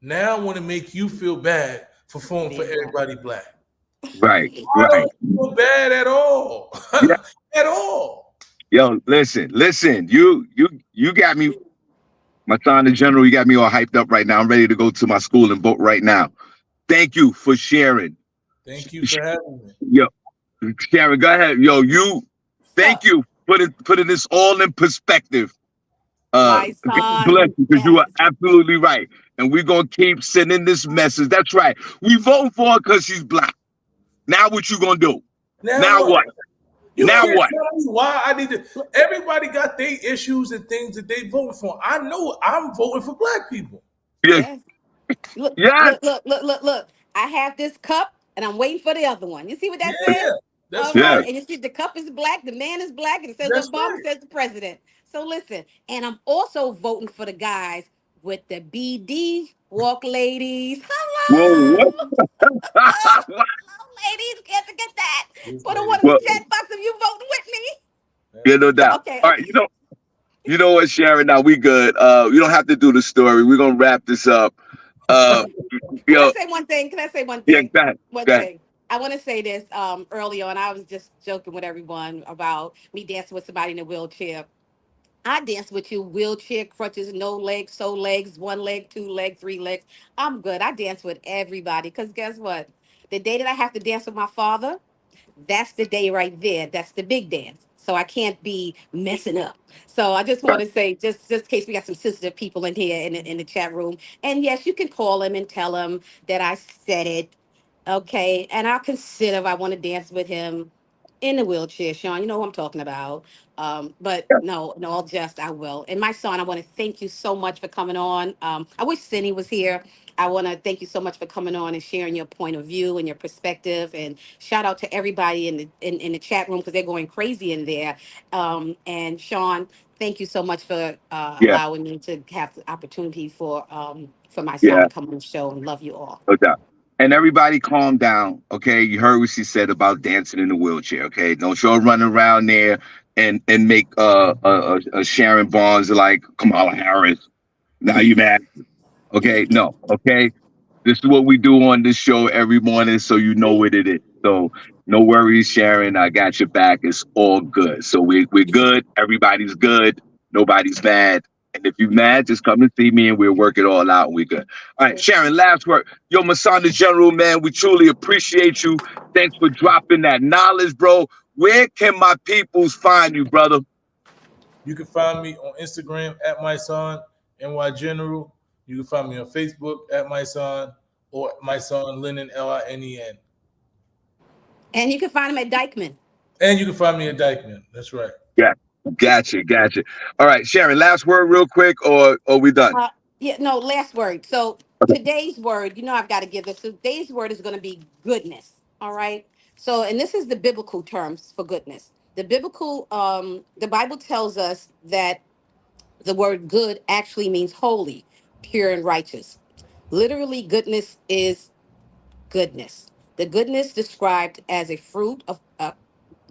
now want to make you feel bad for voting for Being black. everybody black. right. I Right. don't feel bad at all. Yeah. At all. Yo, listen. You got me, my son in general. You got me all hyped up right now. I'm ready to go to my school and vote right now. Thank you for sharing. Thank you for having me. Yo, Sharon, go ahead. Yo, So, thank you for putting this all in perspective. my God bless son, you because you are yes, absolutely right. And we're going to keep sending this message. That's right. We vote for her because she's black. Now what you going to do? Now Now what? what? You Now can't what? tell me why I need to. Everybody got their issues and things that they vote for. I know I'm voting for black people. Yeah. yes. Look, Yes. look, look, look, look, look. I have this cup and I'm waiting for the other one. You see what that Yeah, says? that's All Yes. right. right. And you see the cup is black, the man is black, and it says That's Obama, right. says the president. So listen, and I'm also voting for the guys with the BD walk ladies. Whoa, what? Hello. Hello, ladies. Can't forget that. This Put a lady. one in the Well, chat box if you voting with me. yeah, no So doubt. okay, All right, okay. you know what, Sharon? Now we good. You don't have to do the story. We're gonna wrap this up. Uh, Can I yo, say one thing? Can I say one yeah, thing? go ahead. One Go ahead. thing. I want to say this early on. I was just joking with everyone about me dancing with somebody in a wheelchair. I dance with you, wheelchair, crutches, no legs, so legs, one leg, two legs, three legs. I'm good. I dance with everybody because guess what? The day that I have to dance with my father, that's the day right there. That's the big dance. So I can't be messing up. So I just want Right. to say, just in case we got some sensitive people in here in the chat room. And yes, you can call him and tell him that I said it. Okay. And I'll consider if I want to dance with him. in a wheelchair, Sean. You know who I'm talking about. But Yeah, no, no, all jest, I will. And my son, I want to thank you so much for coming on. I wish Cindy was here. I want to thank you so much for coming on and sharing your point of view and your perspective. And shout out to everybody in the chat room because they're going crazy in there. And Sean, thank you so much for yeah, allowing me to have the opportunity for my son yeah, to come on the show. And love you all. no doubt. And everybody calm down, okay? You heard what she said about dancing in the wheelchair, okay? Don't y'all run around there and make a Sharon Bonds like Kamala Harris. Now you mad. Okay, no, okay. This is what we do on this show every morning, so you know what it is. So no worries, Sharon. I got your back. It's all good. So we're good. Everybody's good. Nobody's mad. And if you're mad, just come and see me, and we'll work it all out. And we're good. All right, Sharon. Last word. Yo, Masanda General, man, we truly appreciate you. Thanks for dropping that knowledge, bro. Where can my peoples find you, brother? You can find me on Instagram at my son NY General. You can find me on Facebook at my son or my son Lennon Linen. And you can find him at Dykeman. And you can find me at Dykeman. That's right. Yeah, gotcha. All right, Sharon. Last word, real quick, or we done? Uh, yeah, no, last word. So Okay. today's word, I've got to give this. So today's word is going to be goodness. All right. So, and this is the biblical terms for goodness. The Bible tells us that the word good actually means holy, pure, and righteous. Literally, goodness. The goodness described as a fruit of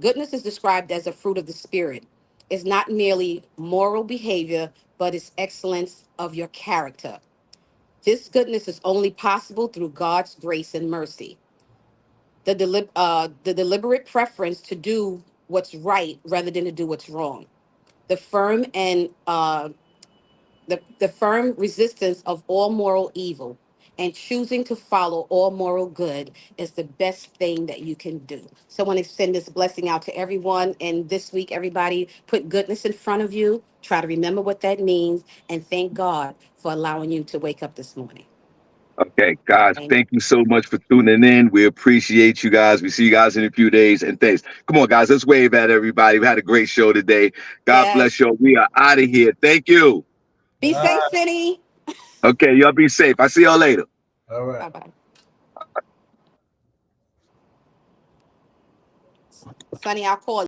goodness is described as a fruit of the spirit. It's not merely moral behavior, but it's excellence of your character. This goodness is only possible through God's grace and mercy. The deliberate preference to do what's right rather than to do what's wrong. The firm and the firm resistance of all moral evil and choosing to follow all moral good is the best thing that you can do. So I want to send this blessing out to everyone. And this week, everybody put goodness in front of you. Try to remember what that means and thank God for allowing you to wake up this morning. Okay, guys, Amen. thank you so much for tuning in. We appreciate you guys. We see you guys in a few days. And thanks. Come on, guys, let's wave at everybody. We had a great show today. God bless Yes. you. We are out of here. Thank you. Be All safe, right. Cindy. Okay, y'all be safe. I see y'all later. All right. Bye bye. Sonny, I'll call you.